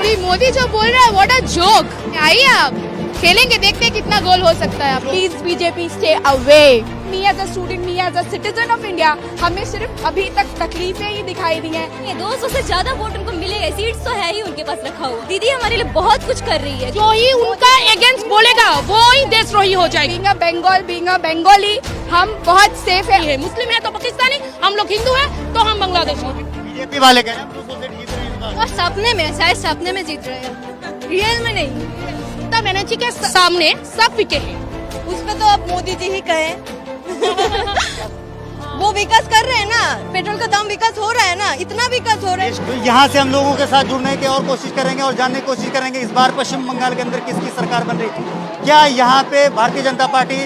श्री मोदी जो बोल रहा है व्हाट अ जोक। आइए आप खेलेंगे, देखते हैं कितना गोल हो सकता है। Please BJP stay away. Me as a student, me as a citizen of India, हमें सिर्फ अभी तक तकलीफें ही दिखाई दी हैं। ये 200 से ज्यादा वोट उनको मिलेगा, सीट्स तो है ही उनके पास रखा हुआ। दीदी हमारे लिए बहुत कुछ कर रही है। जो ही उनका अगेंस्ट बोलेगा वो ही देशद्रोही हो जाएगी। बीइंग अ बंगाली हम बहुत सेफ है। मुस्लिम है तो पाकिस्तानी, हम लोग हिंदू है तो हम बांग्लादेशी। बीजेपी वाले कह रहे हैं 200 सीट जीत रहे हैं इस बार। और सपने में, शायद सपने में जीत रहे हैं, रियल में नहीं। ममता बनर्जी के सामने सब फिके हैं। उस पे तो अब मोदी जी ही कहें। वो विकास कर रहे हैं ना, पेट्रोल का दाम विकास हो रहा है ना, इतना विकास हो रहा है। तो यहाँ से हम लोगों के साथ जुड़ने की और कोशिश करेंगे और जानने की कोशिश करेंगे इस बार पश्चिम बंगाल के अंदर किसकी सरकार बन रही है। क्या यहाँ पे भारतीय जनता पार्टी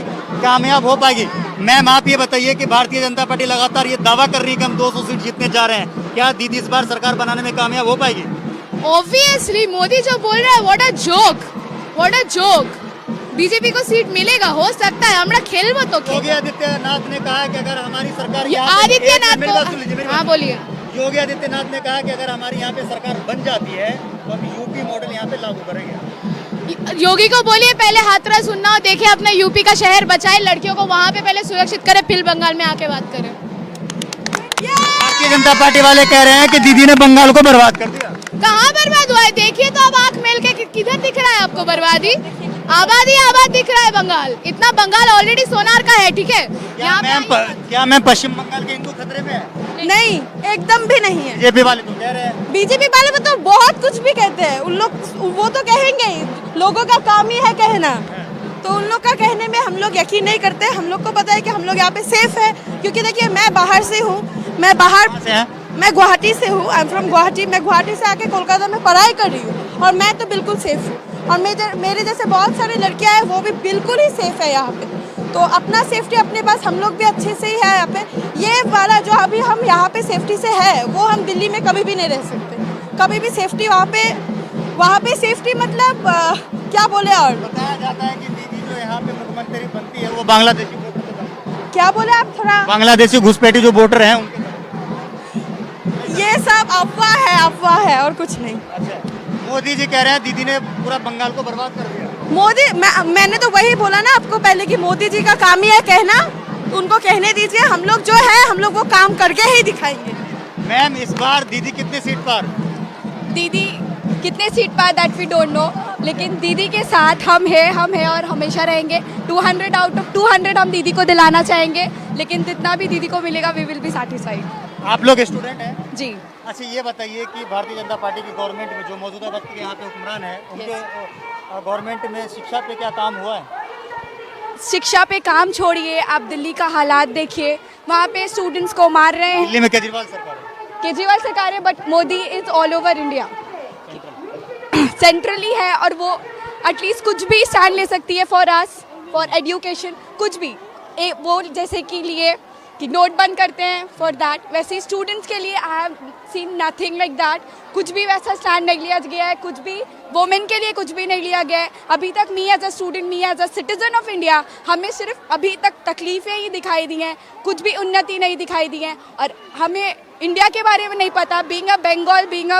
कामयाब हो पाएगी? मैम आप ये बताइए कि भारतीय जनता पार्टी लगातार ये दावा कर रही है कि हम 200 सीट जीतने जा रहे हैं, क्या दीदी इस बार सरकार बनाने में कामयाब हो पाएगी? ऑब्वियसली मोदी जो बोल रहा है व्हाट अ जोक। बीजेपी को सीट मिलेगा, हो सकता है, हमरा खेलबो तो योगी आदित्यनाथ ने कहा है कि अगर हमारी सरकार हाँ बोलिए। योगी आदित्यनाथ ने कहा कि अगर हमारी यहाँ पे सरकार बन जाती है तो हम यूपी मॉडल यहाँ पे लागू करेंगे। योगी को बोलिए पहले हाथरस सुनना और देखे अपने यूपी का शहर बचाए, लड़कियों को वहाँ पे पहले सुरक्षित करे, फिर बंगाल में आके बात करें। भारतीय जनता पार्टी वाले कह रहे हैं कि दीदी ने बंगाल को बर्बाद कर दिया। कहाँ बर्बाद हुआ है? देखिए तो अब आँख मेल के किधर दिख रहा है आपको बर्बादी? आबाद दिख रहा है बंगाल। इतना बंगाल ऑलरेडी सोनार का है, ठीक है। क्या मैम पश्चिम बंगाल के हिंदू खतरे में है? नहीं, एकदम भी नहीं है। बीजेपी वाले तो कह रहे हैं। बीजेपी वाले में तो बहुत कुछ भी कहते हैं उन लोग, वो तो कहेंगे ही, लोगों का काम ही है कहना। तो उन लोग का कहने में हम लोग यकीन नहीं करते। हम लोग को पता है कि हम लोग यहाँ पे सेफ है, क्योंकि देखिए मैं बाहर से हूँ, मैं गुवाहाटी से हूँ। I am from Guwahati. मैं गुवाहाटी से आके कोलकाता में पढ़ाई कर रही हूँ और मैं तो बिल्कुल सेफ हूँ। और मेरे जैसे बहुत सारे लड़कियाँ हैं वो भी बिल्कुल ही सेफ है यहाँ पे। तो अपना सेफ्टी अपने पास हम लोग भी अच्छे से ही है यहाँ पे। ये वाला जो अभी हम यहाँ पे सेफ्टी से है वो हम दिल्ली में कभी भी नहीं रह सकते। कभी भी सेफ्टी वहाँ पे सेफ्टी मतलब क्या बोले। और बताया जाता है कि दीदी जो यहाँ पे मुख्यमंत्री बनती है वो बांग्लादेशी वोटर है। क्या बोले आप? थोड़ा बांग्लादेशी घुसपैठी जो वोटर हैं उनके ये सब अफवाह है और कुछ नहीं। अच्छा, मोदी जी कह रहे हैं दीदी ने पूरा बंगाल को बर्बाद कर दिया। मैंने तो वही बोला ना आपको पहले कि मोदी जी का काम ही है कहना। उनको कहने दीजिए, हम लोग जो है हम लोग वो काम करके ही दिखाएंगे। मैम इस बार दीदी कितनी सीट पर? दीदी कितने सीट पाए दैट वी डोंट नो, लेकिन दीदी के साथ हम हैं और हमेशा रहेंगे। 200 आउट ऑफ 200 हम दीदी को दिलाना चाहेंगे, लेकिन जितना भी दीदी को मिलेगा वी विल बी सैटिस्फाइड। आप लोग स्टूडेंट हैं? जी। अच्छा ये बताइए कि भारतीय जनता पार्टी की गवर्नमेंट में जो मौजूदा वक्त के यहाँ पे हुक्मरान है उनके गवर्नमेंट में शिक्षा पे क्या काम हुआ है? शिक्षा पे काम छोड़िए, आप दिल्ली का हालात देखिए, वहाँ पे स्टूडेंट्स को मार रहे हैं। दिल्ली में केजरीवाल सरकार है, but Modi is all over India, centrally है और वो एटलीस्ट कुछ भी स्टैंड ले सकती है फॉर अस, फॉर एजुकेशन, कुछ भी। वो जैसे कि लिए कि नोट बंद करते हैं फॉर दैट, वैसे ही स्टूडेंट्स के लिए I have seen nothing like that. कुछ भी वैसा स्टैंड नहीं लिया गया है, कुछ भी वोमेन के लिए कुछ भी नहीं लिया गया है अभी तक। Me as a student, me as a citizen of India, हमें सिर्फ अभी तक तकलीफें ही दिखाई दी हैं, कुछ भी उन्नति नहीं दिखाई दी है। और हमें इंडिया के बारे में नहीं पता। बीइंग अ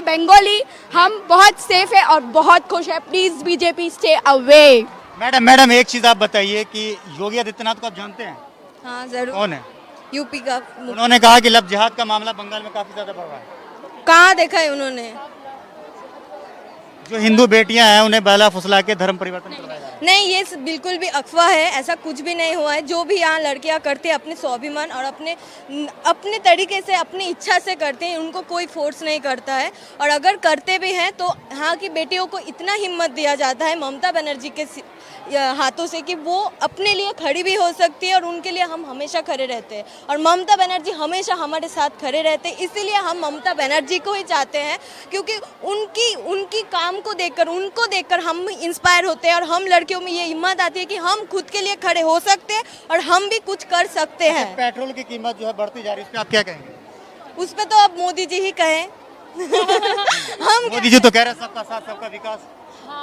बंगाली हम बहुत सेफ है और बहुत खुश है। Please BJP stay away. Madam एक चीज आप बताइए कि योगी आदित्यनाथ को आप जानते हैं? हाँ जरूर। कौन है? यूपी का। उन्होंने कहा कि लव जिहाद का मामला बंगाल में काफी ज्यादा बढ़ रहा है। कहाँ देखा है उन्होंने? जो हिंदू बेटियां हैं उन्हें बहला फुसला के धर्म परिवर्तन करवाया जा रहा है। नहीं, ये बिल्कुल भी अफवाह है, ऐसा कुछ भी नहीं हुआ है। जो भी यहाँ लड़कियाँ करते हैं अपने स्वाभिमान और अपने तरीके से, अपनी इच्छा से करते हैं, उनको कोई फोर्स नहीं करता है। और अगर करते भी हैं तो यहाँ की बेटियों को इतना हिम्मत दिया जाता है ममता बनर्जी के हाथों से कि वो अपने लिए खड़ी भी हो सकती है और उनके लिए हम हमेशा खड़े रहते हैं। और ममता बनर्जी हमेशा हमारे साथ खड़े रहते हैं, इसीलिए हम ममता बनर्जी को ही चाहते हैं, क्योंकि उनकी काम को देखकर, उनको देखकर हम इंस्पायर होते हैं और हम लड़कियों में ये हिम्मत आती है कि हम खुद के लिए खड़े हो सकते हैं और हम भी कुछ कर सकते हैं। पेट्रोल की कीमत जो है बढ़ती जा रही है, इस पे आप क्या कहेंगे? उस पे तो अब मोदी जी ही कहें। मोदी जी तो कह रहे हैं सबका साथ सबका विकास।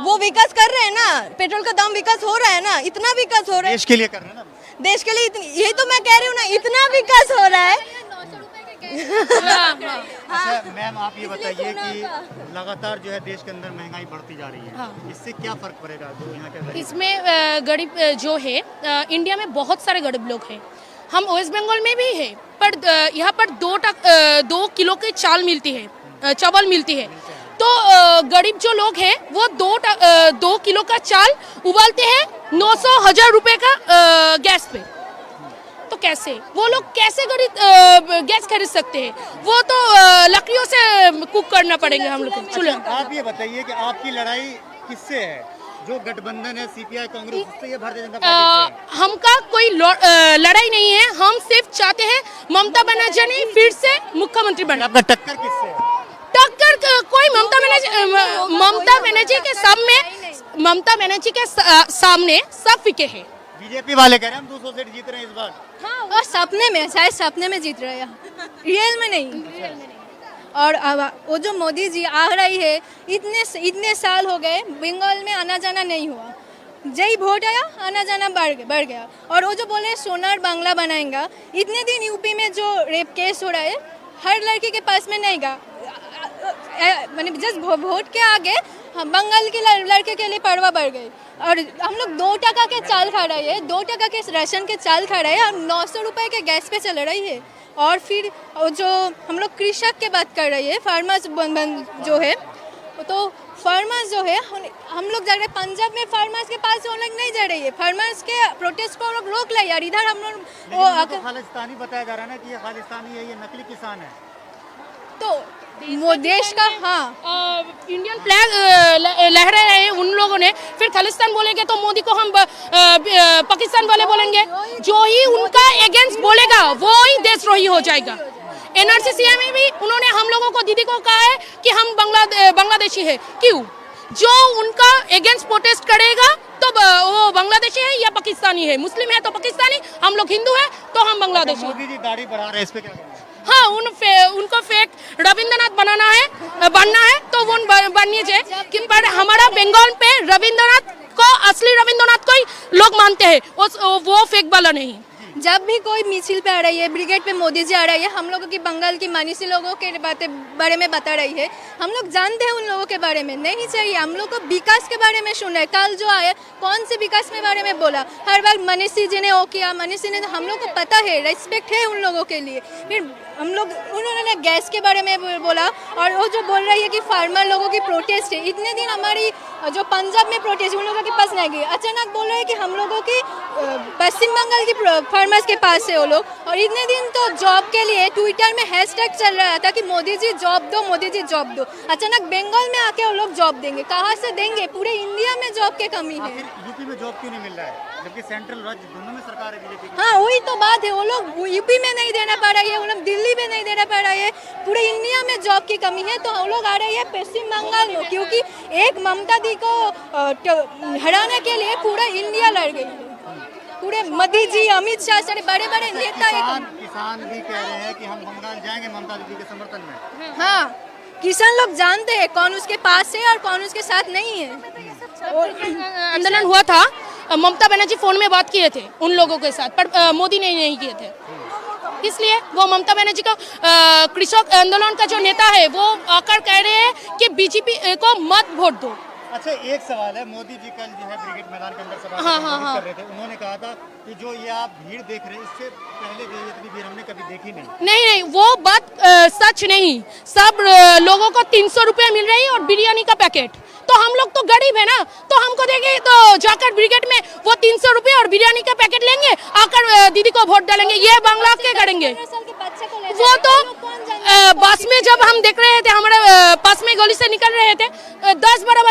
वो विकास कर रहे हैं ना, पेट्रोल का दाम विकास हो रहा है ना, इतना विकास हो रहा है देश के लिए कर रहे हैं ना। देश के लिए यही तो मैं कह रही हूँ ना, इतना विकास हो रहा है। अच्छा मैम आप ये बताइए कि लगातार जो है देश के अंदर महंगाई बढ़ती जा रही है, इससे क्या फर्क पड़ेगा जो यहाँ के गरीब? इसमें गरीब जो है इंडिया में बहुत सारे गरीब लोग हैं। हम वेस्ट बंगाल में भी है, पर यहाँ पर 2 किलो की चावल मिलती है। तो गरीब जो लोग हैं वो 2 किलो का चाल उबालते हैं 900-1000 रुपए का गैस पे। तो कैसे वो लोग कैसे गैस खरीद सकते हैं? वो तो लकड़ियों से कुक करना पड़ेगा हम लोग को चूल्हा। आप ये बताइए कि आपकी लड़ाई किससे है? जो गठबंधन है सीपीआई कांग्रेस, उससे ये भारतीय जनता पार्टी से है? हमका कोई लड़ाई नहीं है। हम सिर्फ चाहते हैं ममता बनर्जी फिर से मुख्यमंत्री बने। आपका टक्कर किससे है? टक्कर कोई ममता बनर्जी के सामने सब फीके हैं। बीजेपी वाले कह रहे हैं हम 200 सीट जीत रहे हैं इस बार। हाँ, और सपने में, शायद सपने में जीत रहे हैं, रियल में नहीं। और अब वो जो मोदी जी आ रही है, इतने साल हो गए बंगाल में आना जाना नहीं हुआ। जय वोट आया आना जाना बढ़ गया। और वो जो बोले सोनार बांग्ला बनाएंगा, इतने दिन यूपी में जो रेप केस हो रहा है, हर लड़की के पास में नहीं गा, मैंने जस्ट वोट के आगे बंगाल के लड़के के लिए परवाह बढ़ गई। और हम लोग 2 टका के चाल खा रहे हैं, 2 टका के राशन के चाल खा रहे हैं, और 900 रुपए के गैस पे चल रही है। और फिर जो हम लोग कृषक के बात कर रही है, फार्मर्स जो है, तो फार्मर्स जो है हम लोग जा रहे हैं पंजाब में, फार्मर्स के पास हम लोग नहीं जा रही है। फार्मर्स के प्रोटेस्ट को हम लोग रोक लाए यार। इधर हम लोग खालिस्तानी बताया जा रहा है ना कि ये खालिस्तानी है, ये नकली किसान है। तो वो देश का, हाँ, इंडियन फ्लैग लहरा रहे हैं उन लोगों ने। फिर खालिस्तान बोलेंगे तो मोदी को हम पाकिस्तान वाले बोलेंगे। जो ही उनका अगेंस्ट बोलेगा वो ही देशद्रोही हो जाएगा। एनआरसी में भी उन्होंने हम लोगों को, दीदी को कहा है कि हम बांग्लादेशी है। क्यों? जो उनका अगेंस्ट प्रोटेस्ट करेगा तो वो बांग्लादेशी है या पाकिस्तानी है। मुस्लिम है तो पाकिस्तानी, हम लोग हिंदू है तो हम बांग्लादेशी। मोदी जी दाढ़ी बढ़ा रहे हैं, इस पे क्या कहना है? हाँ, उनको फेक रविंद्रनाथ बनना है तो वो बननी चाहिए कि पर हमारा बंगाल पे रविंद्रनाथ को, असली रविंद्रनाथ को ही लोग मानते हैं, वो फेक वाला नहीं। जब भी कोई मिছিল पे आ रही है, ब्रिगेड पे मोदी जी आ रही है, हम लोगों की बंगाल की मानीसी लोगों के बारे में बता रही है। हम लोग जानते हैं उन लोगों के बारे में, नहीं चाहिए हम लोग को विकास के बारे में सुन रहे। कल जो आए कौन से विकास के बारे में बोला, हर बार मनीषी जी ने वो किया, मनीषी ने, हम लोग को पता है, रेस्पेक्ट है उन लोगों के लिए। फिर हम लोग, उन्होंने गैस के बारे में बोला, और वो जो बोल रही है कि फार्मर लोगों की प्रोटेस्ट है, इतने दिन हमारी जो पंजाब में प्रोटेस्ट उन लोगों के पास नहीं गई, अचानक बोल रहे हैं कि हम लोगों की पश्चिम बंगाल की फार्मर्स के पास है वो लोग। और इतने दिन तो जॉब के लिए ट्विटर में हैशटैग चल रहा था कि मोदी जी जॉब दो, मोदी जी जॉब दो। अचानक बंगाल में आके वो लोग जॉब देंगे, कहाँ से देंगे? पूरे इंडिया में जॉब की कमी है। यूपी में जॉब क्यों नहीं मिल रहा है जबकि सेंट्रल राज्य दोनों में सरकार है बीजेपी की? हाँ, वही तो बात है, वो लोग यूपी में नहीं देना पा रही है, वो लोग दिल्ली में नहीं देना पा रही है, पूरे इंडिया में जॉब की कमी है। तो हम लोग आ रही है पश्चिम बंगाल में, क्योंकि एक ममता दी को हराने के लिए पूरा इंडिया लड़ गई है। पूरे मोदी जी, अमित शाह, सारे बड़े बड़े नेता। किसान भी कह रहे हैं कि हम बंगाल जाएंगे ममता दीदी के समर्थन में। हाँ, किसान लोग जानते हैं कौन उसके पास है और कौन उसके साथ नहीं है। आंदोलन हुआ था, ममता बनर्जी फोन में बात किए थे उन लोगों के साथ, पर मोदी ने नहीं किए थे। इसलिए वो ममता बनर्जी का कृषक आंदोलन का जो नेता है वो आकर कह रहे हैं कि बीजेपी को मत वोट दो। अच्छा, एक सवाल है, मोदी जी कल जो है ब्रिगेड मैदान के अंदर सभा कर रहे थे, उन्होंने कहा था कि जो ये आप भीड़ देख रहे हैं इससे पहले जो इतनी भीड़ हमने कभी देखी नहीं। वो बात सच नहीं। सब लोगों को 300 रुपये मिल रही है और बिरयानी का पैकेट। तो हम लोग तो गरीब है ना, तो हमको देंगे तो जाकर ब्रिगेड में वो 300 रुपये और बिरयानी का पैकेट लेंगे, आकर दीदी को वोट डालेंगे, ये बांग्ला के करेंगे। वो तो बस में जब हम देख रहे थे, हमारे पास में गली से निकल रहे थे, 10-12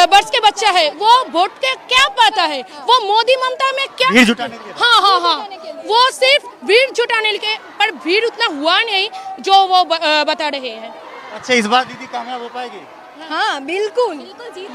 वर्ष के बच्चा है, वो वोट के क्या पता है? वो मोदी ममता में क्या भीड़ जुटाने के लिए। हाँ, वो सिर्फ भीड़ जुटाने के, पर भीड़ उतना हुआ नहीं जो वो बता रहे हैं। अच्छा, इस बार दीदी कामयाब हो पाएगी? हाँ बिल्कुल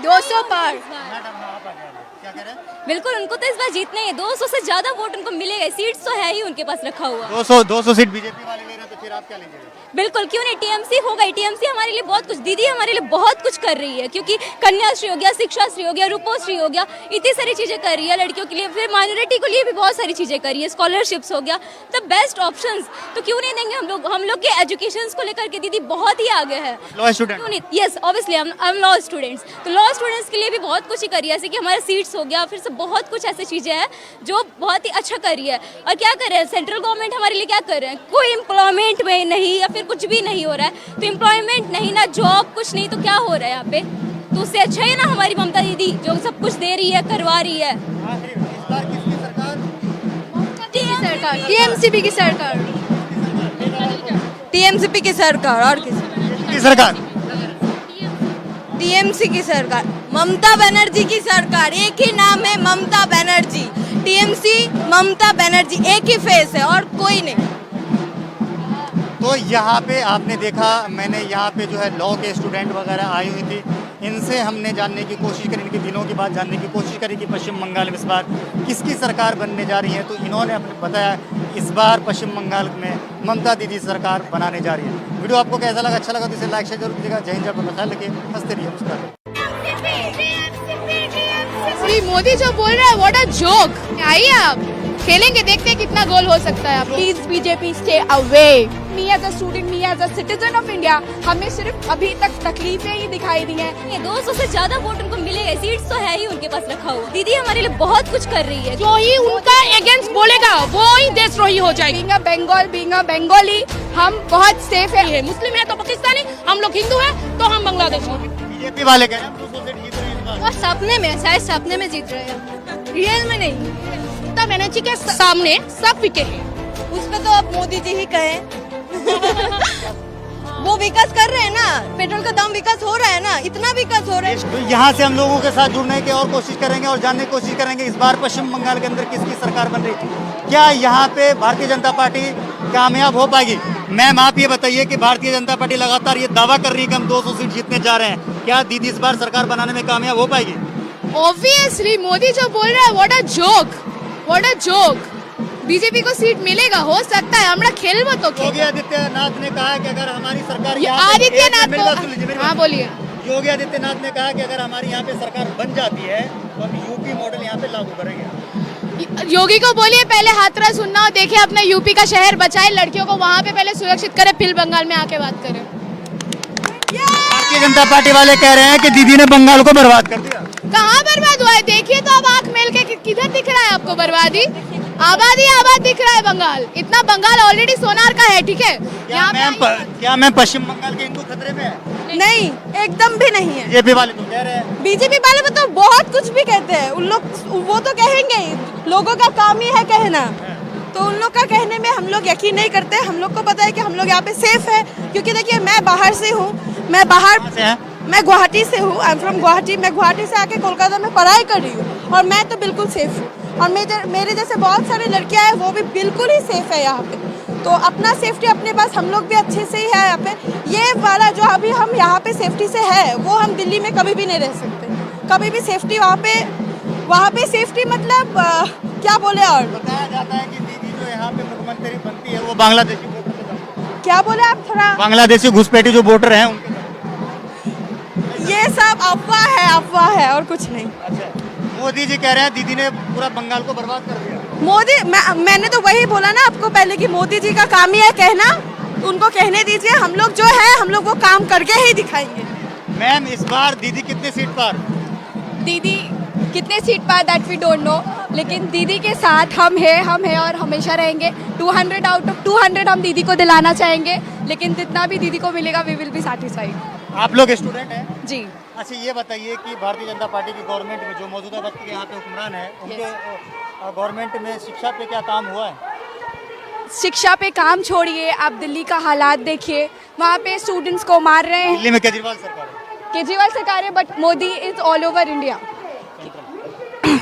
200 पार। मैडम आप आगे आइए। क्या कह रहे हैं? बिल्कुल उनको तो इस बार जीतना ही है, 200 से ज्यादा वोट उनको मिलेगा, सीट्स तो है ही उनके पास रखा हुआ। 200 सीट बीजेपी वाले ले रहे हैं, तो फिर आप क्या लीजिएगा? बिल्कुल क्यों नहीं, टीएमसी होगा। टीएमसी हमारे लिए बहुत कुछ, दीदी हमारे लिए बहुत कुछ कर रही है, क्योंकि कन्याश्री हो गया, शिक्षा श्री हो गया, रूपोश्री हो गया, इतनी सारी चीजें कर रही है लड़कियों के लिए, फिर माइनॉरिटी के लिए भी बहुत सारी चीजें कर रही है, स्कॉलरशिप्स हो गया, द बेस्ट ऑप्शंस। तो क्यों नहीं देंगे हम लोग के एजुकेशन को लेकर के दीदी बहुत ही आगे है। Law student? क्यों नहीं, यस ऑब्वियसली हम लॉ स्टूडेंट्स, तो लॉ स्टूडेंट्स के लिए भी बहुत कुछ ही कर रही है, जैसे कि हमारे सीट्स हो गया, फिर से बहुत कुछ ऐसी चीजें हैं जो बहुत ही अच्छा कर रही है। और क्या कर रहे हैं सेंट्रल गवर्नमेंट हमारे लिए, क्या कर रहे हैं, कोई एम्प्लॉयमेंट में नहीं या फिर कुछ भी नहीं हो रहा है, तो एम्प्लॉयमेंट नहीं ना जॉब कुछ नहीं, तो क्या हो रहा है यहाँ पे। तो उससे अच्छा है ना हमारी ममता दीदी जो सब कुछ दे रही है, करवा रही है। आखिर इस बार किसकी सरकार? टीएमसीपी की सरकार, टीएमसीपी की सरकार और किसी किसकी सरकार? टीएमसी की सरकार, ममता बनर्जी की सरकार। एक ही नाम है, ममता बनर्जी। टीएमसी ममता बनर्जी, एक ही फेस है और कोई नहीं। तो यहाँ पे आपने देखा, मैंने यहाँ पे जो है लॉ के स्टूडेंट वगैरह आई हुई थी, इनसे हमने जानने की कोशिश करी, इनके दिनों की बात जानने की कोशिश करी कि पश्चिम बंगाल में इस बार किसकी सरकार बनने जा रही है। तो इन्होंने अपने बताया इस बार पश्चिम बंगाल में ममता दीदी सरकार बनाने जा रही है। वीडियो आपको कैसा लगा? अच्छा लगा तो इसे लाइक शेयर जरूर कीजिएगा। जय हिंद, जय भारत, ख्याल रखिए, हंसते रहिए, मुस्कुराते रहिए। श्री मोदी जो बोल रहा है, व्हाट अ जोक। आइए आप खेलेंगे, देखते हैं कितना गोल हो सकता है। Please BJP stay away. Me as a student, me as a citizen of India, हमें सिर्फ अभी तक तकलीफें ही दिखाई दी हैं। ये 200 से ज्यादा वोट उनको मिलेगा, सीट्स तो है ही उनके पास रखा हुआ। दीदी हमारे लिए बहुत कुछ कर रही है, जो ही उनका अगेंस्ट बोलेगा वो ही देशद्रोही हो जाएगी। बीइंग अ बंगाली, हम बहुत सेफ है। मुस्लिम है तो पाकिस्तानी, हम लोग हिंदू है तो हम बांग्लादेशी। बीजेपी वाले कह रहे हैं 200 सीट जीत रहे हैं इस बार। वो सपने में, शायद सपने में जीत रहे हैं, रियल में नहीं। ममता बनर्जी के सामने सब फीके हैं। उस पे तो आप मोदी जी ही कहें। वो विकास कर रहे हैं ना, पेट्रोल का दाम विकास हो रहा है ना, इतना विकास हो रहा है। तो यहाँ से हम लोगों के साथ जुड़ने की और कोशिश करेंगे और जानने की कोशिश करेंगे इस बार पश्चिम बंगाल के अंदर किसकी सरकार बन रही है। क्या यहाँ पे भारतीय जनता पार्टी कामयाब हो पाएगी? मैम आप ये बताइए कि भारतीय जनता पार्टी लगातार ये दावा कर रही है कि हम 200 सीट जीतने जा रहे हैं, क्या दीदी इस बार सरकार बनाने में कामयाब हो पाएगी? ऑब्वियसली मोदी जो बोल रहा है, what a joke, what a joke. BJP को सीट मिलेगा, हो सकता है, हमरा खेलबो तो योगी आदित्यनाथ ने कहा कि अगर हमारी सरकार आदित्यनाथ को, हाँ बोलिए। योगी आदित्यनाथ ने कहा कि अगर हमारी यहाँ पे सरकार बन जाती है तो हम यूपी मॉडल यहाँ पे लागू करेंगे। योगी को बोलिए पहले हाथरस उन्नाव देखे, अपना यूपी का शहर बचाए, लड़कियों को वहाँ पे पहले सुरक्षित करे, फिर बंगाल में आके बात करें। भारतीय जनता पार्टी वाले कह रहे हैं कि दीदी ने बंगाल को बर्बाद कर दिया। कहाँ बर्बाद हुआ है? देखिए तो अब आँख मेल के किधर दिख रहा है आपको बर्बादी? आबादी आबाद दिख रहा है बंगाल। इतना बंगाल ऑलरेडी सोनार का है, ठीक है। क्या मैम पश्चिम बंगाल के हिंदू खतरे में है? नहीं, एकदम भी नहीं है। बीजेपी वाले तो कह रहे हैं। बीजेपी वाले तो बहुत कुछ भी कहते हैं, उन लोग वो तो कहेंगे ही, लोगों का काम ही है कहना। तो उन लोग का कहने में हम लोग यकीन नहीं करते। हम लोग को पता है कि हम लोग यहाँ पे सेफ है, क्योंकि देखिए मैं बाहर से हूँ, मैं गुवाहाटी से हूँ, आई एम फ्रॉम गुवाहाटी। मैं गुवाहाटी से आके कोलकाता में पढ़ाई कर रही हूँ और मैं तो बिल्कुल सेफ हूँ, और मेरे जैसे बहुत सारी लड़कियाँ हैं वो भी बिल्कुल ही सेफ है यहाँ पे। तो अपना सेफ्टी अपने पास, हम लोग भी अच्छे से ही है यहाँ पे। ये वाला जो अभी हम यहाँ पे सेफ्टी से है, वो हम दिल्ली में कभी भी नहीं रह सकते। कभी भी सेफ्टी वहाँ पे सेफ्टी मतलब क्या बोले। और बताया जाता है कि दीदी जो यहाँ पे मुख्यमंत्री बनती है वो बांग्लादेशी वोटर, क्या बोले आप थोड़ा, बांग्लादेशी घुसपैठी जो वोटर हैं उनके, ये सब अफवाह है और कुछ नहीं। अच्छा, मोदी जी कह रहे हैं दीदी ने पूरा बंगाल को बर्बाद कर दिया। मोदी, मैंने तो वही बोला ना आपको पहले कि मोदी जी का काम ही है कहना, उनको कहने दीजिए। हम लोग जो है हम लोग वो काम करके ही दिखाएंगे। मैम इस बार दीदी कितने सीट पर? दीदी कितने सीट पर दैट वी डोंट नो, लेकिन दीदी के साथ हम हैं और हमेशा रहेंगे। 200 आउट ऑफ 200 हम दीदी को दिलाना चाहेंगे, लेकिन जितना भी दीदी को मिलेगा वी विल बी सैटिस्फाइड। आप लोग स्टूडेंट हैं? जी। अच्छा ये बताइए कि भारतीय जनता पार्टी की गवर्नमेंट में जो मौजूदा वक्त के यहाँ पे हुक्मरान है, उनके गवर्नमेंट में शिक्षा पे क्या काम हुआ है? शिक्षा पे काम छोड़िए, आप दिल्ली का हालात देखिए, वहाँ पे स्टूडेंट्स को मार रहे हैं। दिल्ली में केजरीवाल सरकार है। केजरीवाल सरकार है, but Modi is all over India,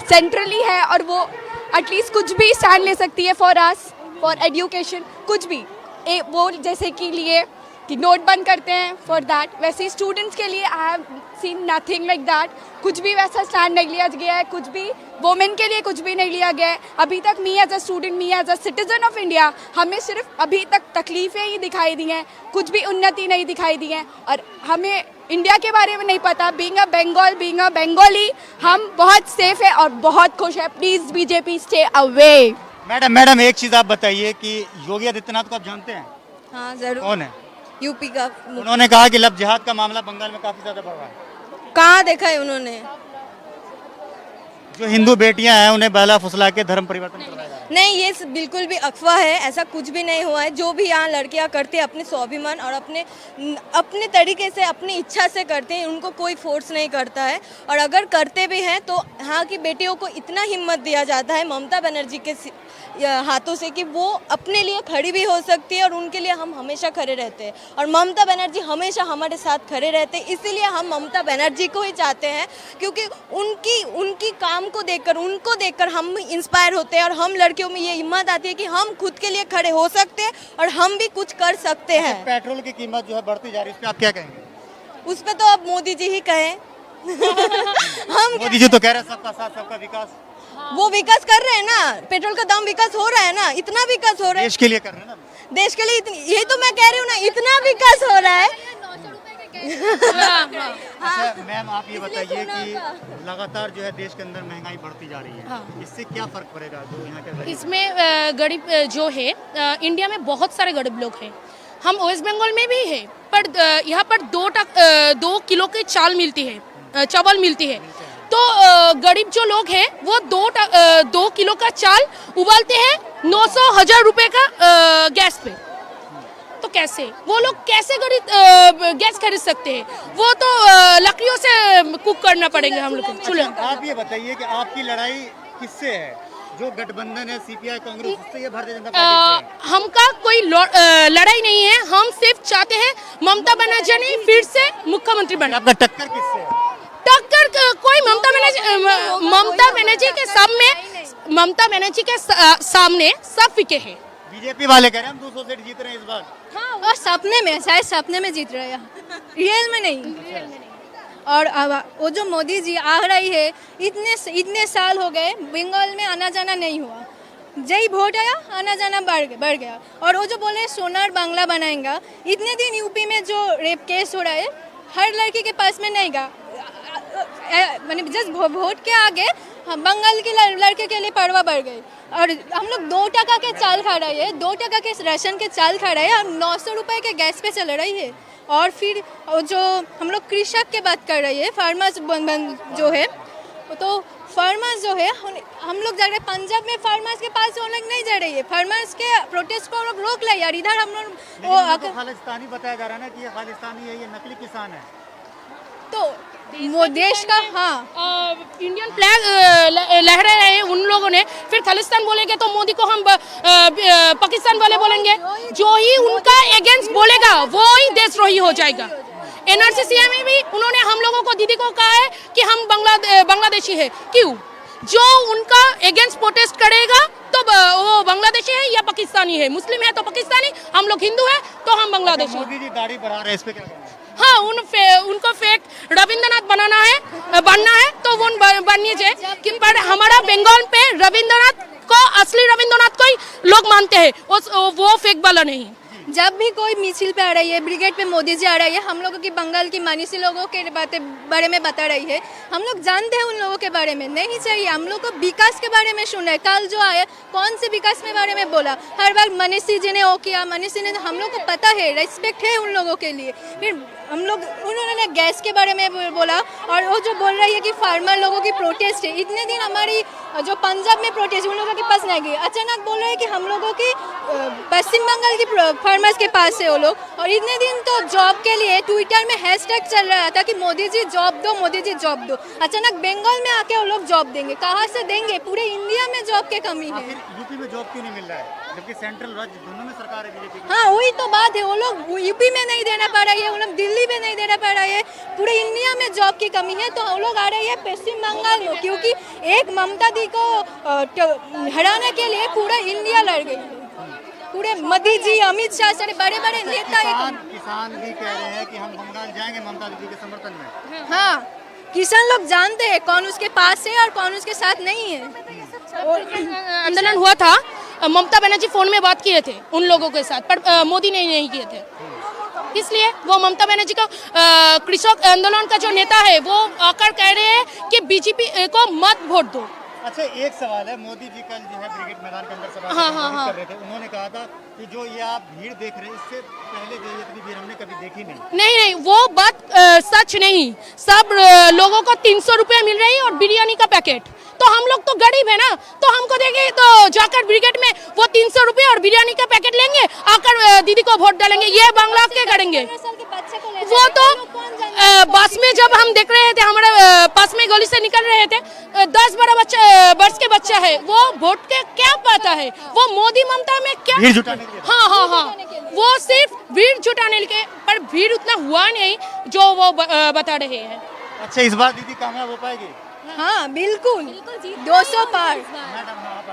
centrally है, और वो एटलीस्ट कुछ भी स्टैंड ले सकती है फॉर अस, फॉर एजुकेशन, कुछ भी। वो जैसे कि लिए कि नोट बंद करते हैं फॉर दैट। वैसे स्टूडेंट्स के लिए I have seen nothing like that. कुछ भी वैसा स्टैंड नहीं लिया गया है, कुछ भी वोमेन के लिए कुछ भी नहीं लिया गया है अभी तक। Me as a student, me as a citizen of India, हमें सिर्फ अभी तक तकलीफ़ें ही दिखाई दी हैं, कुछ भी उन्नति नहीं दिखाई दी है। और हमें इंडिया के बारे में नहीं पता। बीइंग अ बंगाली, हम बहुत सेफ है और बहुत खुश है। Please BJP stay away. Madam एक चीज़ आप बताइए कि योगी आदित्यनाथ को आप जानते हैं? हाँ जरूर। कौन है? यूपी का। उन्होंने कहा कि लव जिहाद का मामला बंगाल में काफ़ी ज़्यादा बढ़ रहा है। कहाँ देखा है उन्होंने? जो हिंदू बेटियां हैं उन्हें बहला फुसला के धर्म परिवर्तन करवाया जा रहा है। नहीं, ये बिल्कुल भी अफवाह है, ऐसा कुछ भी नहीं हुआ है। जो भी यहाँ लड़कियाँ करती हैं अपने स्वाभिमान और अपने तरीके से, अपनी इच्छा से करते हैं, उनको कोई फोर्स नहीं करता है। और अगर करते भी हैं तो यहाँ की बेटियों को इतना हिम्मत दिया जाता है ममता बनर्जी के हाथों से कि वो अपने लिए खड़ी भी हो सकती है और उनके लिए हम हमेशा खड़े रहते हैं। और ममता बनर्जी हमेशा हमारे साथ खड़े रहते हैं, इसीलिए हम ममता बनर्जी को ही चाहते हैं, क्योंकि उनकी काम को देखकर, उनको देखकर हम इंस्पायर होते हैं और हम लड़कियों में ये हिम्मत आती है कि हम खुद के लिए खड़े हो सकते हैं और हम भी कुछ कर सकते हैं। पेट्रोल की कीमत जो है बढ़ती जा रही है, इस पे आप क्या कहेंगे? उस पर तो अब मोदी जी ही कहें। हम मोदी जी तो कह रहे हैं सबका साथ सबका विकास। वो विकास कर रहे हैं ना, पेट्रोल का दाम विकास हो रहा है ना, इतना विकास हो रहा है देश के लिए कर रहे हैं ना। देश के लिए। यही तो मैं कह रही हूँ ना, इतना विकास हो रहा है। अच्छा मैम आप ये बताइए कि लगातार जो है देश के अंदर महंगाई बढ़ती जा रही है, इससे क्या फर्क पड़ेगा जो यहाँ के गरीब? इसमें गरीब जो है इंडिया में बहुत सारे गरीब लोग हैं। हम वेस्ट बंगाल में भी है, पर यहाँ पर 2 किलो की चावल मिलती है। तो गरीब जो लोग हैं वो 2 किलो का चावल उबालते हैं 900-1000 रुपए का गैस पे। तो कैसे वो लोग कैसे गैस खरीद सकते हैं? वो तो लकड़ियों से कुक करना पड़ेगा हम लोग को, चूल्हे। आप ये बताइए कि आपकी लड़ाई किससे है? जो गठबंधन है सीपीआई कांग्रेस, उससे या भारतीय जनता पार्टी से? हमका कोई लड़ाई नहीं है। हम सिर्फ चाहते हैं ममता बनर्जी फिर से मुख्यमंत्री बने। आपका टक्कर किससे है? टक्कर कोई ममता बनर्जी के सामने सब फीके हैं। बीजेपी वाले कह रहे हैं हम 200 सीट जीत रहे हैं इस बार। हाँ, और सपने में, शायद सपने में जीत रहे हैं, रियल में नहीं। और वो जो मोदी जी आ रही है, इतने साल हो गए बंगाल में आना जाना नहीं हुआ। जय वोट आया, आना जाना बढ़ गया। और वो जो बोले हैं सोनार बांग्ला बनाएंगा, इतने दिन यूपी में जो रेप केस हो रहा है, हर लड़की के पास में नहीं गा, मैंने जस्ट वोट के आगे बंगाल के लड़के के लिए परवाह बढ़ गई। और हम लोग 2 टका के चाल खा रहे हैं, 2 टका के राशन के चाल खा रहे हैं, हम 900 रुपए के गैस पे चल रही है। और फिर जो हम लोग कृषक के बात कर रही है, फार्मर्स जो है, तो फार्मर्स जो है, हम लोग जा रहे हैं पंजाब में, फार्मर्स के पास वो लोग नहीं जा रही है, फार्मर्स के प्रोटेस्ट को लोग रोक ले यार। इधर हम लोग वो खालिस्तानी बताया जा रहा है ना कि ये खालिस्तानी है, ये नकली किसान है। तो वो देश का, हाँ, इंडियन फ्लैग लहरा रहे हैं उन लोगों ने। फिर खालिस्तान बोलेंगे तो मोदी को हम पाकिस्तान वाले बोलेंगे। जो ही उनका अगेंस्ट बोलेगा वो ही देशद्रोही हो जाएगा। एनआरसी में भी उन्होंने हम लोगों को, दीदी को कहा है कि हम बांग्लादेशी है। क्यों? जो उनका अगेंस्ट प्रोटेस्ट करेगा तो वो बांग्लादेशी है या पाकिस्तानी है। मुस्लिम है तो पाकिस्तानी, हम लोग हिंदू है तो हम बांग्लादेशी। मोदी जी दाढ़ी बढ़ा रहे हैं, इस पे क्या कहना है? हाँ, उनको फेक रविंद्रनाथ बनना है तो वो बननी चाहिए। कि पर हमारा बंगाल पे रविंद्रनाथ को, असली रविंद्रनाथ को ही लोग मानते हैं, वो फेक वाला नहीं। जब भी कोई मिছিল पे आ रही है, ब्रिगेड पे मोदी जी आ रही है, हम लोगों की बंगाल की मानसी लोगों के बारे में बता रही है। हम लोग जानते हैं उन लोगों के बारे में, नहीं चाहिए हम लोग को विकास के बारे में सुन रहे। कल जो आया, कौन से विकास के बारे में बोला? हर बार मनीषी जी ने वो किया, मनीषी ने, हम लोग को पता है, रेस्पेक्ट है उन लोगों के लिए। फिर उन्होंने गैस के बारे में बोला, और वो जो बोल रही है कि फार्मर लोगों की प्रोटेस्ट है। इतने दिन हमारी जो पंजाब में प्रोटेस्ट, उन लोगों के पास नहीं गई, अचानक बोल रहे हैं कि हम लोगों की पश्चिम बंगाल की फार्मर्स के पास है वो लोग। और इतने दिन तो जॉब के लिए ट्विटर में हैशटैग चल रहा था कि मोदी जी जॉब दो, मोदी जी जॉब दो। अचानक बंगाल में आके वो लोग जॉब देंगे, कहाँ से देंगे? पूरे इंडिया में जॉब की कमी है। यूपी में जॉब क्यों नहीं मिल रहा है, जबकि सेंट्रल राज्य दोनों में सरकार है बीजेपी की? हाँ, वही तो बात है, वो लोग यूपी में नहीं देना पा रही है, वो लोग दिल्ली में नहीं देना पा रही है, पूरे इंडिया में जॉब की कमी है। तो वो लोग आ रहे हैं पश्चिम बंगाल में, क्योंकि एक ममता दी को हराने के लिए पूरा इंडिया लड़ गई है। पूरे मोदी जी, अमित शाह, सारे बड़े बड़े नेता किसान भी कह रहे हैं कि हम बंगाल जाएंगे ममता दीदी के समर्थन में। हाँ, किसान लोग जानते हैं कौन उसके पास है और कौन उसके साथ नहीं है। आंदोलन हुआ था, ममता बनर्जी फोन में बात किए थे उन लोगों के साथ, पर मोदी ने नहीं किए थे। इसलिए वो ममता बनर्जी का कृषक आंदोलन का जो नेता है वो आकर कह रहे हैं कि बीजेपी को मत वोट दो। अच्छा, एक सवाल है, मोदी जी कल जो है ब्रिगेड मैदान के अंदर सभा हाँ। कर रहे थे, उन्होंने कहा था कि जो ये आप भीड़ देख रहे हैं इससे पहले जो ये इतनी भीड़ हमने कभी देखी नहीं। नहीं, वो बात सच नहीं। सब लोगों को 300 रुपये मिल रही है और बिरयानी का पैकेट। तो हम लोग तो गरीब है ना, तो हमको देंगे तो जाकर ब्रिगेड में वो 300 रुपये और बिरयानी का पैकेट लेंगे, आकर दीदी को वोट डालेंगे, ये बांग्ला के करेंगे। वो तो बस में जब हम देख रहे थे, हमारे पास में गली से निकल रहे थे, 10-12 वर्ष के बच्चा है, वो वोट के क्या पता है, वो मोदी ममता में क्या भीड़ जुटाने के लिए। हाँ, वो सिर्फ भीड़ जुटाने के लिए, पर भीड़ उतना हुआ नहीं जो वो बता रहे हैं। अच्छा, इस बार दीदी कामयाब हो पाएगी? हाँ बिल्कुल, 200 पार। मैडम आप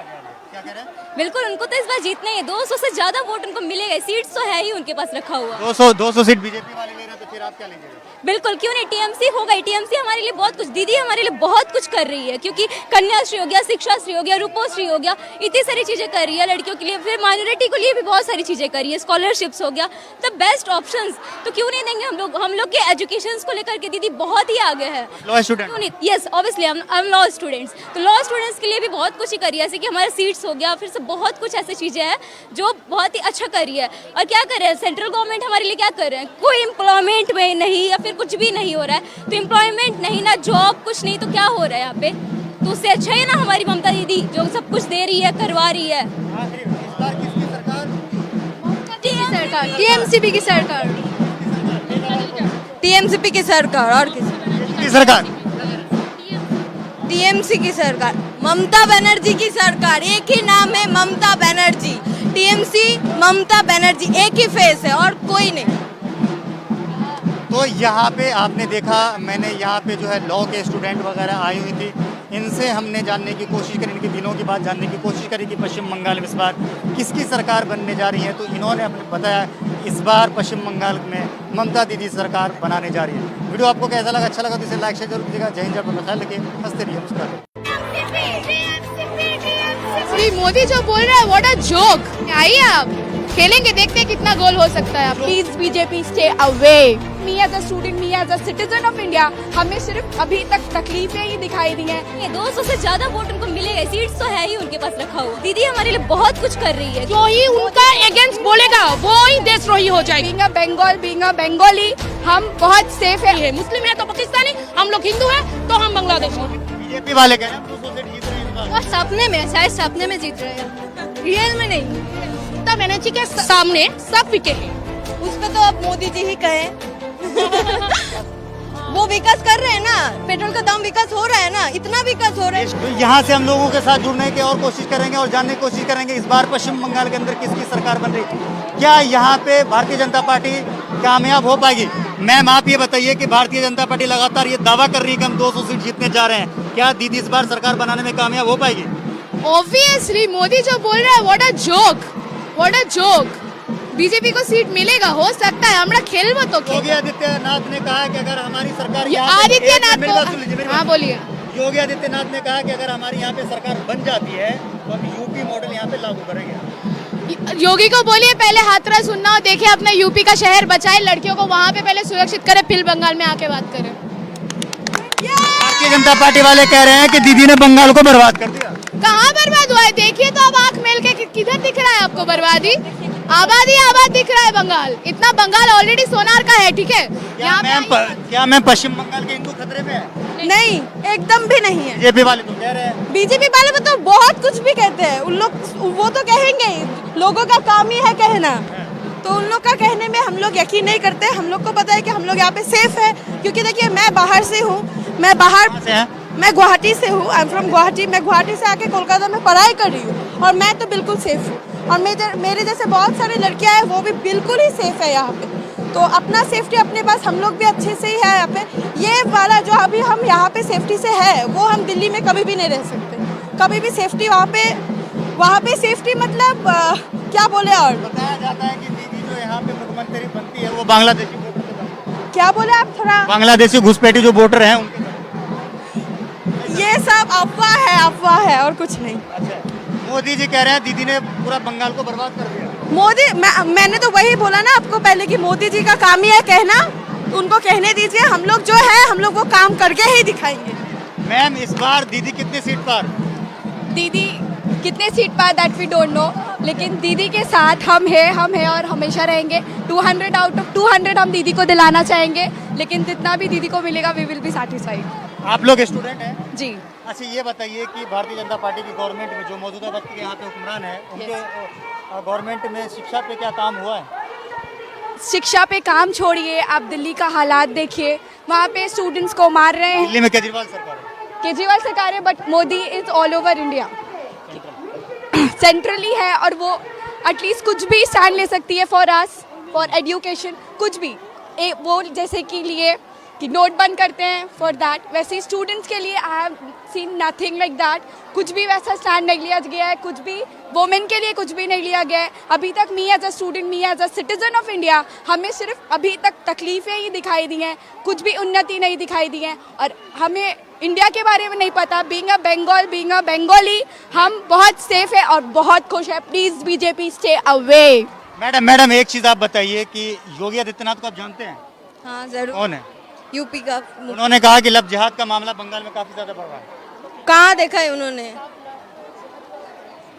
क्या कह रहे हैं? बिल्कुल, उनको तो इस बार जीतना ही है। 200 से ज्यादा वोट उनको मिलेगा, सीट्स तो है ही उनके पास रखा हुआ। 200 सीट बीजेपी वाले ले रहे हैं, तो फिर आप क्या लीजिएगा? बिल्कुल, क्यों नहीं, टीएमसी होगा। टीएमसी हमारे लिए बहुत कुछ, दीदी हमारे लिए बहुत कुछ कर रही है, क्योंकि कन्याश्री हो गया, शिक्षा श्री हो गया, रूपोश्री हो गया, इतनी सारी चीजें कर रही है लड़कियों के लिए। फिर माइनॉरिटी के लिए भी बहुत सारी चीजें कर रही है, स्कॉलरशिप्स हो गया, द बेस्ट ऑप्शंस। तो क्यों नहीं देंगे हम लोग के एजुकेशन को लेकर के दीदी बहुत ही आगे है। Law student? क्यों नहीं, yes obviously I am law students. तो लॉ स्टूडेंट्स के लिए भी बहुत कुछ ही कर रही है, जैसे कि हमारे सीट्स हो गया, फिर से बहुत कुछ ऐसी चीजें हैं जो बहुत ही अच्छा कर रही है। और क्या कर रहे हैं सेंट्रल गवर्नमेंट हमारे लिए, क्या कर रहे हैं, कोई एम्प्लॉयमेंट में नहीं या फिर कुछ भी नहीं हो रहा है। तो एम्प्लॉयमेंट नहीं ना, जॉब कुछ नहीं, तो क्या हो रहा है यहाँ पे। तो उससे अच्छा है ना हमारी ममता दीदी जो सब कुछ दे रही है, करवा रही है। इस बार किसकी सरकार? टीएमसीपी की सरकार, टीएमसीपी की सरकार और किसी सरकार? टीएमसी की सरकार, ममता बनर्जी की सरकार। एक ही नाम है, ममता बनर्जी। टीएमसी, ममता बनर्जी, एक ही फेस है और कोई नहीं। तो यहाँ पे आपने देखा, मैंने यहाँ पे जो है लॉ के स्टूडेंट वगैरह आई हुई थी, इनसे हमने जानने की कोशिश करी, इनके दिनों की बात जानने की कोशिश करी कि पश्चिम बंगाल में इस बार किसकी सरकार बनने जा रही है। तो इन्होंने अपने बताया इस बार पश्चिम बंगाल में ममता दीदी सरकार बनाने जा रही है। वीडियो आपको कैसा लगा? अच्छा लगा तो इसे लाइक शेयर जरूर कीजिएगा। जय हिंद, जय भारत, ख्याल रखिए, हंसते रहिए, मुस्कुराते श्री मोदी जो बोल रहा है, व्हाट अ जोक। आइए आप खेलेंगे, देखते हैं कितना गोल हो सकता है। Please BJP stay away. Me as a student, me as a citizen of India, हमें सिर्फ अभी तक तकलीफें ही दिखाई दी हैं। ये 200 से ज्यादा वोट उनको मिलेगा, सीट्स तो है ही उनके पास रखा हुआ। दीदी हमारे लिए बहुत कुछ कर रही है। जो ही उनका अगेंस्ट बोलेगा वो ही देशद्रोही हो जाएगी। बीइंग अ बंगाली, हम बहुत सेफ है। मुस्लिम है तो पाकिस्तानी, हम लोग हिंदू है तो हम बांग्लादेशी। बीजेपी वाले कह रहे हैं 200 सीट जीत रहे हैं इस बार। और सपने में, शायद सपने में जीत रहे हैं, रियल में नहीं। ममता बनर्जी के सामने सब पिके हैं। उस पे तो अब मोदी जी ही कहें। वो विकास कर रहे हैं ना, पेट्रोल का दाम विकास हो रहा है ना, इतना विकास हो रहा है। तो यहाँ से हम लोगों के साथ जुड़ने की और कोशिश करेंगे और जानने की कोशिश करेंगे इस बार पश्चिम बंगाल के अंदर किसकी सरकार बन रही है। क्या यहाँ पे भारतीय जनता पार्टी कामयाब हो पाएगी? मैम आप ये बताइए कि भारतीय जनता पार्टी लगातार ये दावा कर रही है कि हम 200 सीट जीतने जा रहे हैं, क्या दीदी इस बार सरकार बनाने में कामयाब हो पाएगी? ऑब्वियसली मोदी जो बोल रहा है, व्हाट अ जोक। बीजेपी को सीट मिलेगा, हो सकता है, हमरा खेलबो तो योगी आदित्यनाथ ने कहा कि अगर हमारी सरकार यहाँ पे- आदित्यनाथ मेरी बात सुन लीजिए, मेरी को, हाँ बात। बोलिए। योगी आदित्यनाथ ने कहा कि अगर हमारी यहाँ पे सरकार बन जाती है तो हम यूपी मॉडल यहाँ पे लागू करेंगे। योगी को बोलिए पहले हाथरस सुनना हो, देखे अपने यूपी का शहर बचाए, लड़कियों को वहाँ पे पहले सुरक्षित करे, फिर बंगाल में आके बात करें। भारतीय जनता पार्टी वाले कह रहे हैं कि दीदी ने बंगाल को बर्बाद कर दिया। कहाँ बर्बाद हुआ है? देखिए तो अब आंख मेल के किधर दिख रहा है आपको बर्बादी? आबादी आबाद दिख रहा है बंगाल। इतना बंगाल ऑलरेडी सोनार का है, ठीक है। क्या मैम पश्चिम बंगाल के हिंदू खतरे में है? नहीं, एकदम भी नहीं है। बीजेपी वाले तो कह रहे हैं। बीजेपी वाले तो बहुत कुछ भी कहते हैं। उन लोग वो तो कहेंगे ही, लोगों का काम ही है कहना। तो उन लोग का कहने में हम लोग यकीन नहीं करते। हम लोग को पता है कि हम लोग यहाँ पे सेफ है, क्योंकि देखिए मैं बाहर से हूँ, मैं गुवाहाटी से हूँ। I am from Guwahati. मैं गुवाहाटी से आके कोलकाता में पढ़ाई कर रही हूँ और मैं तो बिल्कुल सेफ हूँ। और मेरे जैसे बहुत सारे लड़कियाँ हैं, वो भी बिल्कुल ही सेफ है यहाँ पे। तो अपना सेफ्टी अपने पास, हम लोग भी अच्छे से ही है यहाँ पे। ये वाला जो अभी हम यहाँ पे सेफ्टी से है, वो हम दिल्ली में कभी भी नहीं रह सकते। कभी भी सेफ्टी वहाँ पे वहाँ पे सेफ्टी मतलब क्या बोले और बताया जाता है कि दीदी जो यहाँ पे मुख्यमंत्री बनती है वो बांग्लादेशी वोटर से बनती है। क्या बोले आप थोड़ा बांग्लादेशी घुसपैठी जो वोटर हैं उनके ये सब अफवाह है और कुछ नहीं। अच्छा, मोदी जी कह रहे हैं दीदी ने पूरा बंगाल को बर्बाद कर दिया। मैंने तो वही बोला ना आपको पहले कि मोदी जी का काम ही है कहना, उनको कहने दीजिए, हम लोग जो है हम लोग वो काम करके ही दिखाएंगे। मैम इस बार दीदी कितनी सीट पर? दीदी कितने सीट पाए दैट वी डोंट नो, लेकिन दीदी के साथ हम हैं और हमेशा रहेंगे। 200 आउट ऑफ 200 हम दीदी को दिलाना चाहेंगे, लेकिन जितना भी दीदी को मिलेगा वी विल बी सैटिस्फाइड। आप लोग स्टूडेंट हैं जी। अच्छा, ये बताइए कि भारतीय जनता पार्टी की गवर्नमेंट में जो मौजूदा वक्त के यहाँ पे हुक्मरान है उनके गवर्नमेंट में शिक्षा पे क्या काम हुआ है? शिक्षा पे काम छोड़िए, आप दिल्ली का हालात देखिए, वहाँ पे स्टूडेंट्स को मार रहे हैं। दिल्ली में केजरीवाल सरकार है। केजरीवाल सरकार है but Modi is all over India, centrally है और वो एटलीस्ट कुछ भी स्टैंड ले सकती है फॉर अस, फॉर एजुकेशन, कुछ भी। वो जैसे कि लिए कि नोट बंद करते हैं फॉर दैट, वैसे ही स्टूडेंट्स के लिए I have seen nothing like that. कुछ भी वैसा स्टैंड नहीं लिया गया है, कुछ भी वुमेन के लिए कुछ भी नहीं लिया गया है अभी तक। Me as a student, me as a citizen of India, हमें सिर्फ अभी तक तकलीफ़ें ही दिखाई दी हैं, कुछ भी उन्नति नहीं दिखाई दी है और हमें इंडिया के बारे में नहीं पता। बीइंग अ बंगाली हम बहुत सेफ है और बहुत खुश है। Please BJP stay away. Madam एक चीज आप बताइए कि योगी आदित्यनाथ को आप जानते हैं? हाँ जरूर। कौन है? यूपी का। उन्होंने कहा कि लव जिहाद का मामला बंगाल में काफी ज्यादा बढ़ रहा है। कहाँ देखा है उन्होंने?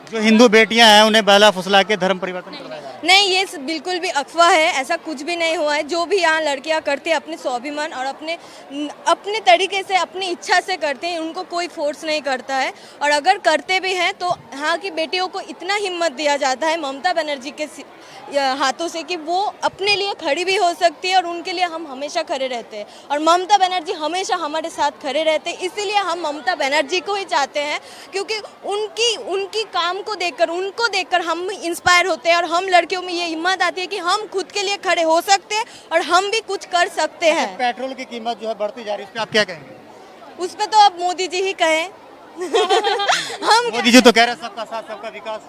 जो हिंदू बेटियां हैं उन्हें बहला फुसला के धर्म परिवर्तन करवाया जा रहा है। नहीं, ये बिल्कुल भी अफवाह है, ऐसा कुछ भी नहीं हुआ है। जो भी यहाँ लड़कियाँ करते हैं अपने स्वाभिमान और अपने तरीके से, अपनी इच्छा से करते हैं, उनको कोई फोर्स नहीं करता है। और अगर करते भी हैं तो यहाँ की बेटियों को इतना हिम्मत दिया जाता है ममता बनर्जी के हाथों से कि वो अपने लिए खड़ी भी हो सकती है और उनके लिए हम हमेशा खड़े रहते हैं। और ममता बनर्जी हमेशा हमारे साथ खड़े रहते हैं, इसीलिए हम ममता बनर्जी को ही चाहते हैं, क्योंकि उनकी काम को देखकर, उनको देखकर हम इंस्पायर होते हैं और हम लड़कियों में ये हिम्मत आती है कि हम खुद के लिए खड़े हो सकते हैं और हम भी कुछ कर सकते हैं। पेट्रोल की कीमत जो है बढ़ती जा रही है, इस पे आप क्या कहेंगे? उस पर तो अब मोदी जी ही कहें। हम मोदी जी तो कह रहे हैं सबका साथ सबका विकास।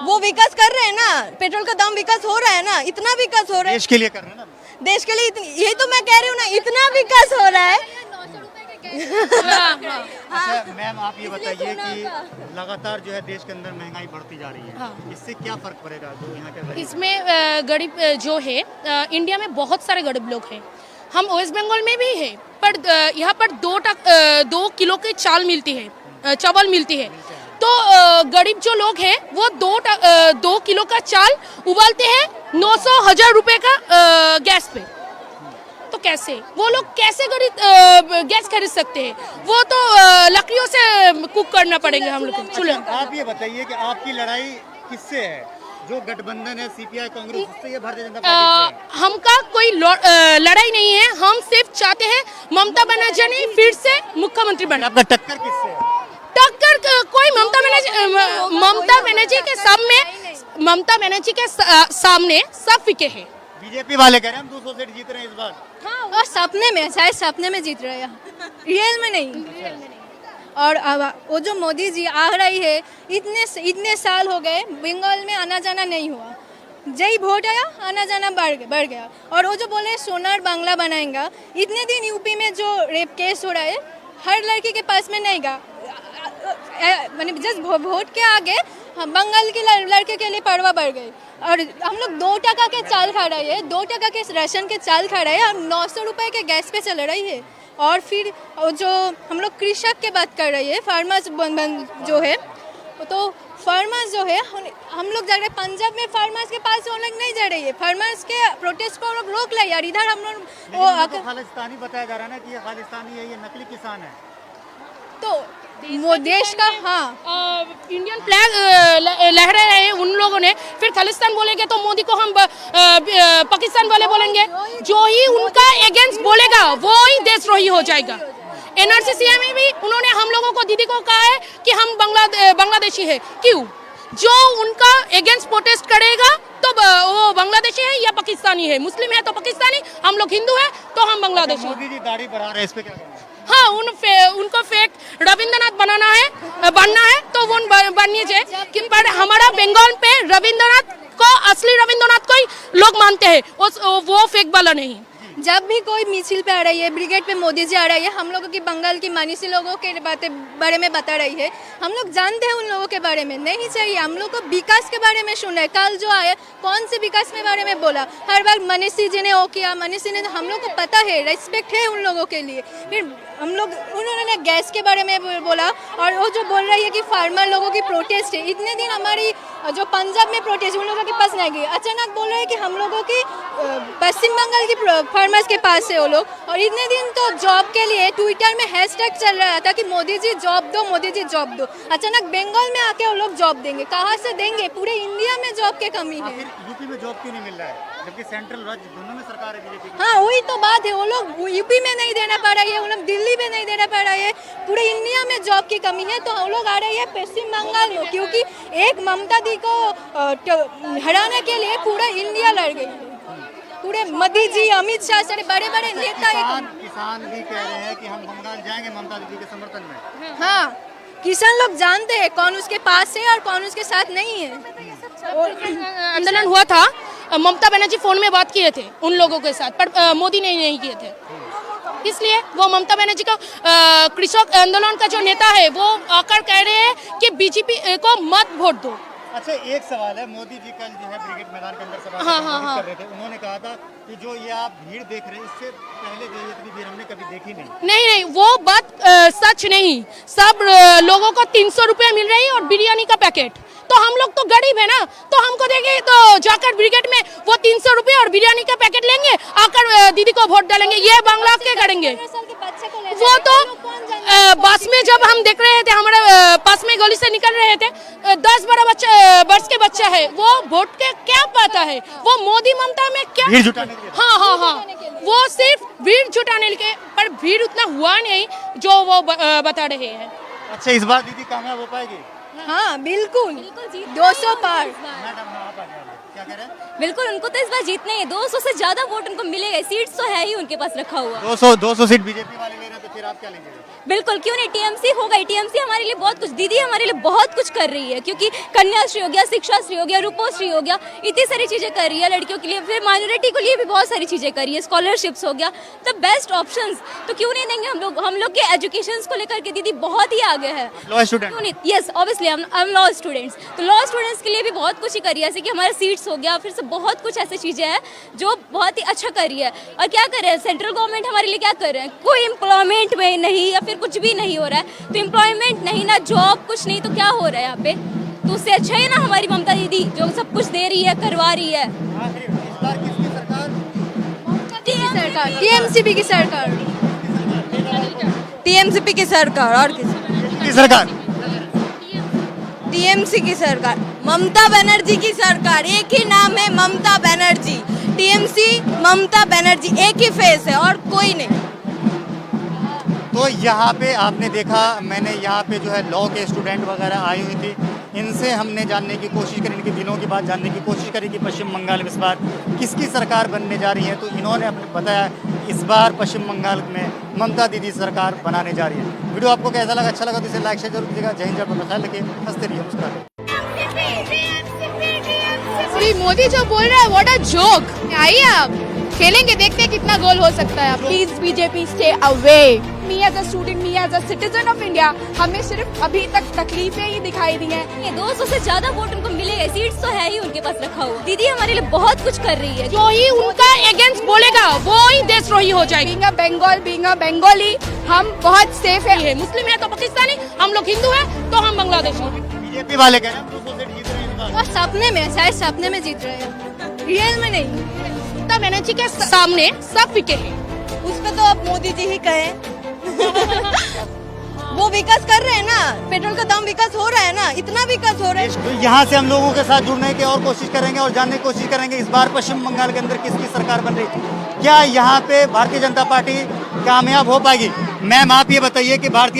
वो विकास कर रहे हैं ना, पेट्रोल का दाम विकास हो रहा है ना, इतना विकास हो रहा है देश के लिए कर रहे हैं ना, देश के लिए। यही तो मैं कह रही हूँ ना, इतना विकास हो रहा है। अच्छा मैम आप ये बताइए कि लगातार जो है देश के अंदर महंगाई बढ़ती जा रही है, इससे क्या फर्क पड़ेगा जो यहाँ के गरीब? इसमें गरीब जो है इंडिया में बहुत सारे गरीब लोग हैं। हम वेस्ट बंगाल में भी है, पर यहाँ पर 2 किलो की चावल मिलती है। तो गरीब जो लोग हैं वो 2 किलो का चाल उबालते हैं 900-1000 रुपए का गैस पे। तो कैसे वो लोग कैसे गैस खरीद सकते हैं? वो तो लकड़ियों से कुक करना पड़ेगा हम लोग को चूल्हे। आप ये बताइए कि आपकी लड़ाई किससे है? जो गठबंधन है सीपीआई कांग्रेस, उससे ये भारतीय जनता पार्टी से? हमका कोई लड़ाई नहीं है, हम सिर्फ चाहते हैं ममता बनर्जी फिर से मुख्यमंत्री बने। आपका टक्कर किससे है? टक्कर कोई ममता बनर्जी के सामने सब फीके हैं। बीजेपी वाले कह रहे हैं हम 200 सीट जीत रहे हैं इस बार। हाँ, और सपने में, शायद सपने में जीत रहे हैं, रियल में नहीं। और अब वो जो मोदी जी आ रही है, इतने साल हो गए बंगाल में आना जाना नहीं हुआ। जय वोट आया, आना जाना बढ़ गया। और वो जो बोले सोनार बांग्ला बनाएंगा, इतने दिन यूपी में जो रेप केस हो रहा है, हर लड़की के पास में नहीं गा, मैंने जस्ट वोट के आगे बंगाल के लड़के के लिए पड़वा बढ़ गई। और हम लोग 2 टका के चाल खा रहे हैं, 2 टका के राशन के चाल खा रहे हैं और 900 रुपए के गैस पे चल रही है। और फिर जो हम लोग कृषक के बात कर रही है, फार्मर्स जो है, तो फार्मर्स जो है, हम लोग जा रहे हैं पंजाब में, फार्मर्स के पास हम लोग नहीं जा रही है। फार्मर्स के प्रोटेस्ट को हम लोग रोक लाए यार, इधर हम लोग खालिस्तानी बताया जा रहा है ना कि ये खालिस्तानी है, ये नकली किसान है। तो वो देश का, हाँ, इंडियन फ्लैग लहरा रहे हैं उन लोगों ने, फिर खालिस्तान बोलेंगे तो मोदी को हम पाकिस्तान वाले बोलेंगे। जो ही उनका अगेंस्ट बोलेगा वो ही देशद्रोही हो जाएगा। एनआरसी में भी उन्होंने हम लोगों को, दीदी को कहा है कि हम बांग्लादेशी है। क्यों? जो उनका अगेंस्ट प्रोटेस्ट करेगा तो वो बांग्लादेशी है या पाकिस्तानी है। मुस्लिम है तो पाकिस्तानी, हम लोग हिंदू है तो हम बांग्लादेशी। मोदी जी दाढ़ी बढ़ा रहे हैं, इस पे क्या कहना है? हाँ उनको फेक रविंद्रनाथ बनना है तो वो बनिए जाए कि पर हमारा बंगाल पे रविंद्रनाथ को असली रविंद्रनाथ को ही लोग मानते हैं, वो फेक वाला नहीं। जब भी कोई मिছিল पे आ रही है, ब्रिगेड पे मोदी जी आ रही है, हम लोगों की बंगाल की मनीषी लोगों के बारे में बता रही है। हम लोग जानते हैं उन लोगों के बारे में, नहीं चाहिए हम लोग को विकास के बारे में सुनना है। कल जो आया कौन से विकास के बारे में बोला, हर बार मनीषी जी ने वो किया, मनीषी ने, हम लोग को पता है, रेस्पेक्ट है उन लोगों के लिए। फिर हम लोग उन्होंने गैस के बारे में बोला, और वो जो बोल रही है कि फार्मर लोगों की प्रोटेस्ट है, इतने दिन हमारी जो पंजाब में प्रोटेस्ट उन लोगों के पास नहीं गई, अचानक बोल रहे हैं कि हम लोगों की पश्चिम बंगाल की फार्मर्स के पास है वो लोग। और इतने दिन तो जॉब के लिए ट्विटर में हैशटैग चल रहा था कि मोदी जी जॉब दो, मोदी जी जॉब दो। अचानक बंगाल में आके वो लोग जॉब देंगे, कहाँ से देंगे? पूरे इंडिया में जॉब की कमी है। यूपी में जॉब क्यों नहीं मिल रहा है जबकि सेंट्रल राज्य दोनों में सरकार है बीजेपी की? हाँ वही तो बात है, वो लोग यूपी में नहीं देना पा रही है, वो लोग दिल्ली में नहीं देना पा रही है, पूरे इंडिया में जॉब की कमी है। तो हम लोग आ रहे हैं पश्चिम बंगाल में, क्योंकि एक ममता दी को हराने के लिए पूरा इंडिया लड़ गई है। पूरे मोदी जी, अमित शाह, सारे बड़े बड़े नेता। किसान भी कह रहे हैं कि हम बंगाल जाएंगे ममता दीदी के समर्थन में। हाँ, किसान लोग जानते हैं कौन उसके पास है और कौन उसके साथ नहीं है। आंदोलन हुआ था, ममता बनर्जी फोन में बात किए थे उन लोगों के साथ, पर मोदी ने नहीं किए थे। इसलिए वो ममता बनर्जी का कृषक आंदोलन का जो नेता है वो आकर कह रहे हैं कि बीजेपी को मत वोट दो। अच्छा, एक सवाल है, मोदी जी कल जो है ब्रिगेड मैदान के अंदर सभा कर रहे थे, उन्होंने कहा था कि जो ये आप भीड़ देख रहे हैं इससे पहले जो इतनी भीड़ हमने कभी देखी नहीं। नहीं, वो बात सच नहीं। सब लोगों को 300 रुपये मिल रही है और बिरयानी का पैकेट। तो हम लोग तो गरीब है ना, तो हमको देंगे तो जाकर ब्रिगेड में वो 300 रुपये और बिरयानी का पैकेट लेंगे, आकर दीदी को वोट डालेंगे, ये बांग्ला के करेंगे। वो तो बस में जब हम देख रहे थे, हमारे पास में गली से निकल रहे थे, 10-12 वर्ष के बच्चा है, वो वोट के क्या पता है, वो मोदी ममता में क्या भीड़ जुटाने के लिए। हाँ, वो सिर्फ भीड़ जुटाने के, पर भीड़ उतना हुआ नहीं जो वो बता रहे हैं। अच्छा, इस बार दीदी कामयाब हो पाएगी? हाँ बिल्कुल 200 पार। मैडम आप क्या कह रहे हैं? बिल्कुल, उनको तो इस बार जीतने हैं, 200 से ज्यादा वोट उनको मिलेगा। सीट्स तो है ही उनके पास रखा हुआ। 200 सीट बीजेपी वाले ले रहे हैं, तो फिर आप क्या लेंगे? बिल्कुल, क्यों नहीं, टीएमसी होगा। टीएमसी हमारे लिए बहुत कुछ, दीदी हमारे लिए बहुत कुछ कर रही है, क्योंकि कन्याश्री हो गया, शिक्षा श्री हो गया, रूपोश्री हो गया, इतनी सारी चीजें कर रही है लड़कियों के लिए। फिर माइनॉरिटी के लिए भी बहुत सारी चीजें कर रही है, स्कॉलरशिप्स हो गया, तो बेस्ट ऑप्शंस तो क्यों नहीं देंगे हम लोग के एजुकेशन को लेकर के दीदी बहुत ही आगे है। Law student? क्यों नहीं, yes obviously I am law students, तो लॉ स्टूडेंट्स के लिए भी बहुत कुछ ही कर रही है, जैसे कि हमारे सीट्स हो गया, फिर से बहुत कुछ ऐसी चीजें हैं जो बहुत ही अच्छा कर रही है। और क्या कर रहे हैं सेंट्रल गवर्नमेंट हमारे लिए, क्या कर रहे हैं, कोई एम्प्लॉयमेंट में नहीं या फिर कुछ भी नहीं हो रहा है। तो एम्प्लॉयमेंट नहीं, ना जॉब, कुछ नहीं, तो क्या हो रहा है यहाँ पे? तो उससे अच्छा है ना हमारी ममता दीदी जो सब कुछ दे रही है, करवा रही है। इस बार किसकी सरकार? टीएमसीपी की सरकार, टीएमसीपी की सरकार और किसी सरकार? टीएमसी की सरकार, ममता बनर्जी की सरकार। एक ही नाम है, ममता बनर्जी। टीएमसी, ममता बनर्जी, एक ही फेस है और कोई नहीं। तो यहाँ पे आपने देखा, मैंने यहाँ पे जो है लॉ के स्टूडेंट वगैरह आई हुई थी, इनसे हमने जानने की कोशिश करी, इनके दिनों की बात जानने की कोशिश करी कि पश्चिम बंगाल में इस बार किसकी सरकार बनने जा रही है। तो इन्होंने अपने बताया इस बार पश्चिम बंगाल में ममता दीदी सरकार बनाने जा रही है। वीडियो आपको कैसा लगा? अच्छा लगा तो इसे लाइक शेयर जरूर कीजिएगा। जय हिंद, जय भारत, ख्याल रखिए, हंसते रहिए, मुस्कुराते रहिए। मोदी जो बोल रहा है व्हाट अ जोक। आइए आप खेलेंगे, देखते हैं कितना गोल हो सकता है। Please BJP stay away. Me as a student, me as a citizen of India, हमें सिर्फ अभी तक तकलीफें ही दिखाई दी हैं। ये 200 से ज्यादा वोट उनको मिलेगा, सीट्स तो है ही उनके पास रखा हुआ। दीदी हमारे लिए बहुत कुछ कर रही है, जो ही उनका अगेंस्ट बोलेगा वो ही देशद्रोही हो जाएगी। बीइंग अ बंगाली, हम बहुत सेफ है। मुस्लिम है तो पाकिस्तानी, हम लोग हिंदू है तो हम बांग्लादेशी। बीजेपी वाले कह रहे हैं 200 सीट जीत रहे हैं इस बार। और सपने में, शायद सपने में जीत रहे हैं, रियल में नहीं। ममता बनर्जी के सामने सब फीके हैं। उस पे तो आप मोदी जी ही कहें। वो विकास कर रहे हैं ना, पेट्रोल का दाम विकास हो रहा है ना, इतना विकास हो रहा है। तो यहाँ से हम लोगों के साथ जुड़ने की और कोशिश करेंगे और जानने की कोशिश करेंगे इस बार पश्चिम बंगाल के अंदर किसकी सरकार बन रही है। क्या यहाँ पे भारतीय जनता पार्टी कामयाब हो पाएगी? मैम आप ये बताइए कि भारतीय